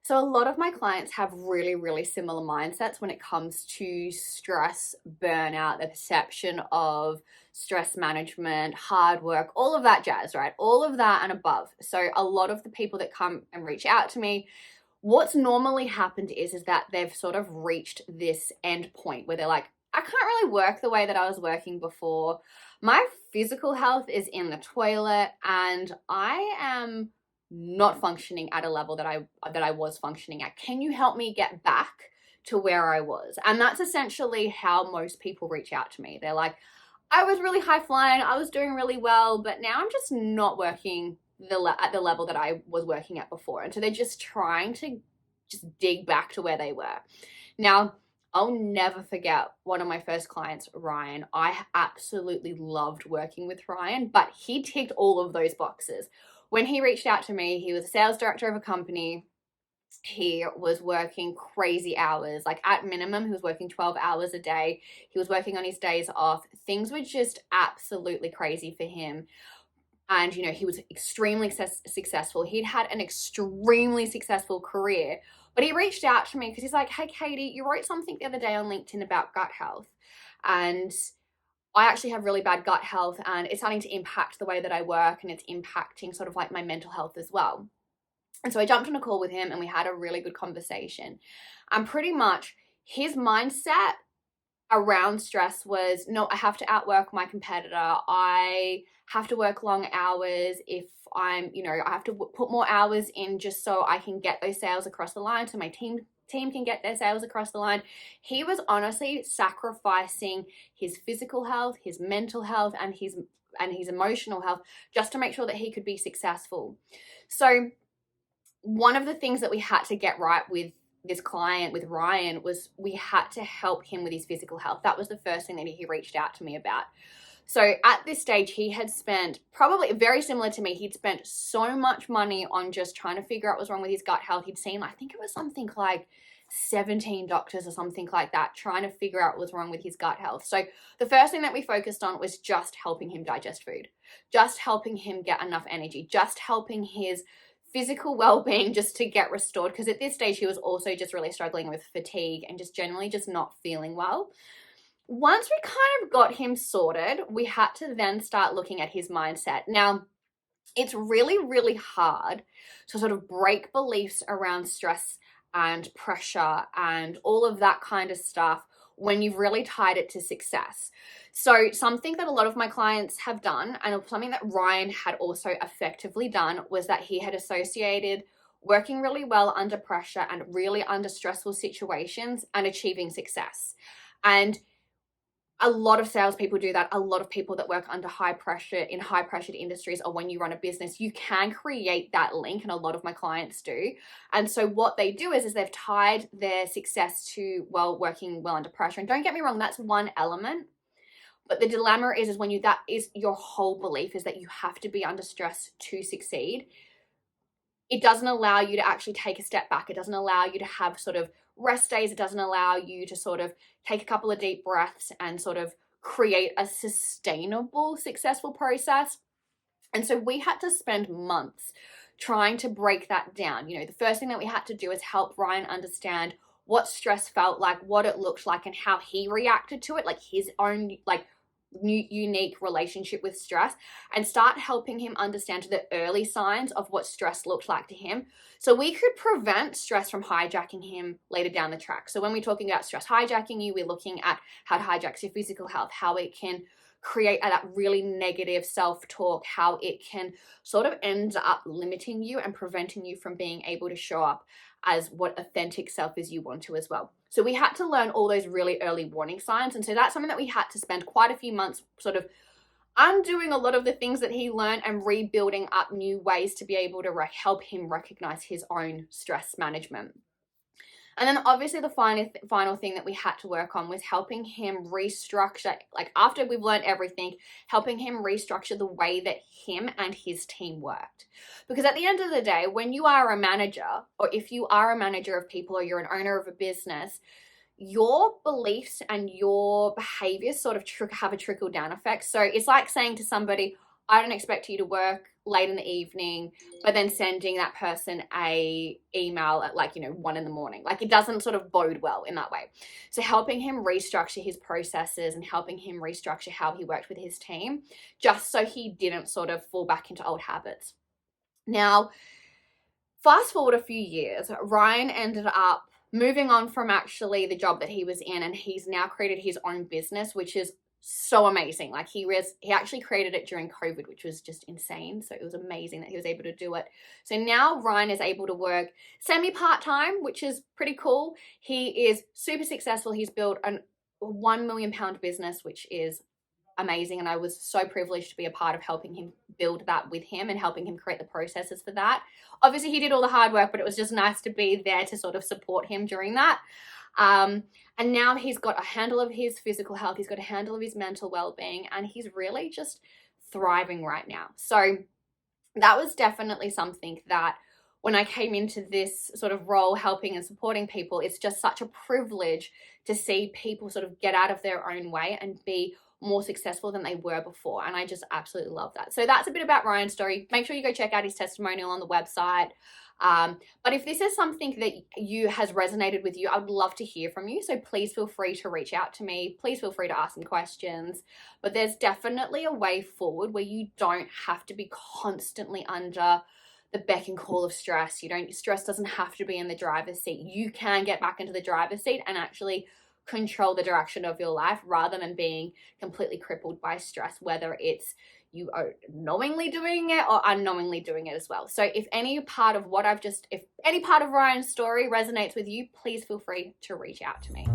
So a lot of my clients have really, really similar mindsets when it comes to stress, burnout, the perception of stress management, hard work, all of that jazz, right? All of that and above. So a lot of the people that come and reach out to me, what's normally happened is that they've sort of reached this end point where they're like, I can't really work the way that I was working before. My physical health is in the toilet and I am not functioning at a level that I was functioning at. Can you help me get back to where I was? And that's essentially how most people reach out to me. They're like, I was really high flying, I was doing really well, but now I'm just not working at the level that I was working at before. And so they're just trying to just dig back to where they were. Now, I'll never forget one of my first clients, Ryan. I absolutely loved working with Ryan, but he ticked all of those boxes. When he reached out to me, he was a sales director of a company. He was working crazy hours, like at minimum, he was working 12 hours a day. He was working on his days off. Things were just absolutely crazy for him. And, he was extremely successful. He'd had an extremely successful career, but he reached out to me because he's like, hey, Katie, you wrote something the other day on LinkedIn about gut health. And I actually have really bad gut health and it's starting to impact the way that I work and it's impacting sort of like my mental health as well. And so I jumped on a call with him and we had a really good conversation. And pretty much his mindset around stress was, no, I have to outwork my competitor. I have to work long hours if I have to put more hours in just so I can get those sales across the line so my team can get their sales across the line. He was honestly sacrificing his physical health, his mental health, and his emotional health just to make sure that he could be successful. So one of the things that we had to get right with this client, with Ryan, was we had to help him with his physical health. That was the first thing that he reached out to me about. So at this stage, he had spent, probably very similar to me, he'd spent so much money on just trying to figure out what's wrong with his gut health. He'd seen, I think it was something like 17 doctors or something like that, trying to figure out what's wrong with his gut health. So the first thing that we focused on was just helping him digest food, just helping him get enough energy, just helping his physical well-being just to get restored, because at this stage he was also just really struggling with fatigue and just generally just not feeling well. Once we kind of got him sorted, we had to then start looking at his mindset. Now, it's really, really hard to sort of break beliefs around stress and pressure and all of that kind of stuff when you've really tied it to success. So something that a lot of my clients have done, and something that Ryan had also effectively done, was that he had associated working really well under pressure and really under stressful situations and achieving success. And a lot of salespeople do that. A lot of people that work under high pressure in high pressured industries, or when you run a business, you can create that link, and a lot of my clients do. And so what they do is they've tied their success to working well under pressure. And don't get me wrong, that's one element. But the dilemma is when that is your whole belief, is that you have to be under stress to succeed. It doesn't allow you to actually take a step back. It doesn't allow you to have sort of rest days. It doesn't allow you to sort of take a couple of deep breaths and sort of create a sustainable, successful process. And so we had to spend months trying to break that down. The first thing that we had to do is help Ryan understand what stress felt like, what it looked like, and how he reacted to it, like his own, unique relationship with stress, and start helping him understand the early signs of what stress looked like to him, so we could prevent stress from hijacking him later down the track. So when we're talking about stress hijacking you, we're looking at how it hijacks your physical health, how it can create that really negative self-talk, how it can sort of end up limiting you and preventing you from being able to show up as what authentic self is you want to as well. So we had to learn all those really early warning signs. And so that's something that we had to spend quite a few months sort of undoing a lot of the things that he learned and rebuilding up new ways to be able to help him recognize his own stress management. And then obviously the final thing that we had to work on was helping him restructure, like after we've learned everything, helping him restructure the way that him and his team worked. Because at the end of the day, when you are a manager, or if you are a manager of people, or you're an owner of a business, your beliefs and your behaviors sort of have a trickle down effect. So it's like saying to somebody, I don't expect you to work late in the evening, but then sending that person a email at like, 1 in the morning. Like, it doesn't sort of bode well in that way. So helping him restructure his processes and helping him restructure how he worked with his team, just so he didn't sort of fall back into old habits. Now, fast forward a few years, Ryan ended up moving on from actually the job that he was in, and he's now created his own business, which is so amazing. Like, he actually created it during COVID, which was just insane. So it was amazing that he was able to do it. So now Ryan is able to work semi part-time, which is pretty cool. He is super successful. He's built a £1 million business, which is amazing, and I was so privileged to be a part of helping him build that with him and helping him create the processes for that. Obviously, he did all the hard work, but it was just nice to be there to sort of support him during that. And now he's got a handle of his physical health, he's got a handle of his mental well-being, and he's really just thriving right now. So that was definitely something that when I came into this sort of role, helping and supporting people, it's just such a privilege to see people sort of get out of their own way and be more successful than they were before. And I just absolutely love that. So that's a bit about Ryan's story. Make sure you go check out his testimonial on the website. But if this is something that has resonated with you, I would love to hear from you. So please feel free to reach out to me. Please feel free to ask some questions. But there's definitely a way forward where you don't have to be constantly under the beck and call of stress. Stress doesn't have to be in the driver's seat. You can get back into the driver's seat and actually control the direction of your life rather than being completely crippled by stress, whether it's you are knowingly doing it or unknowingly doing it as well. So if any part of Ryan's story resonates with you, please feel free to reach out to me.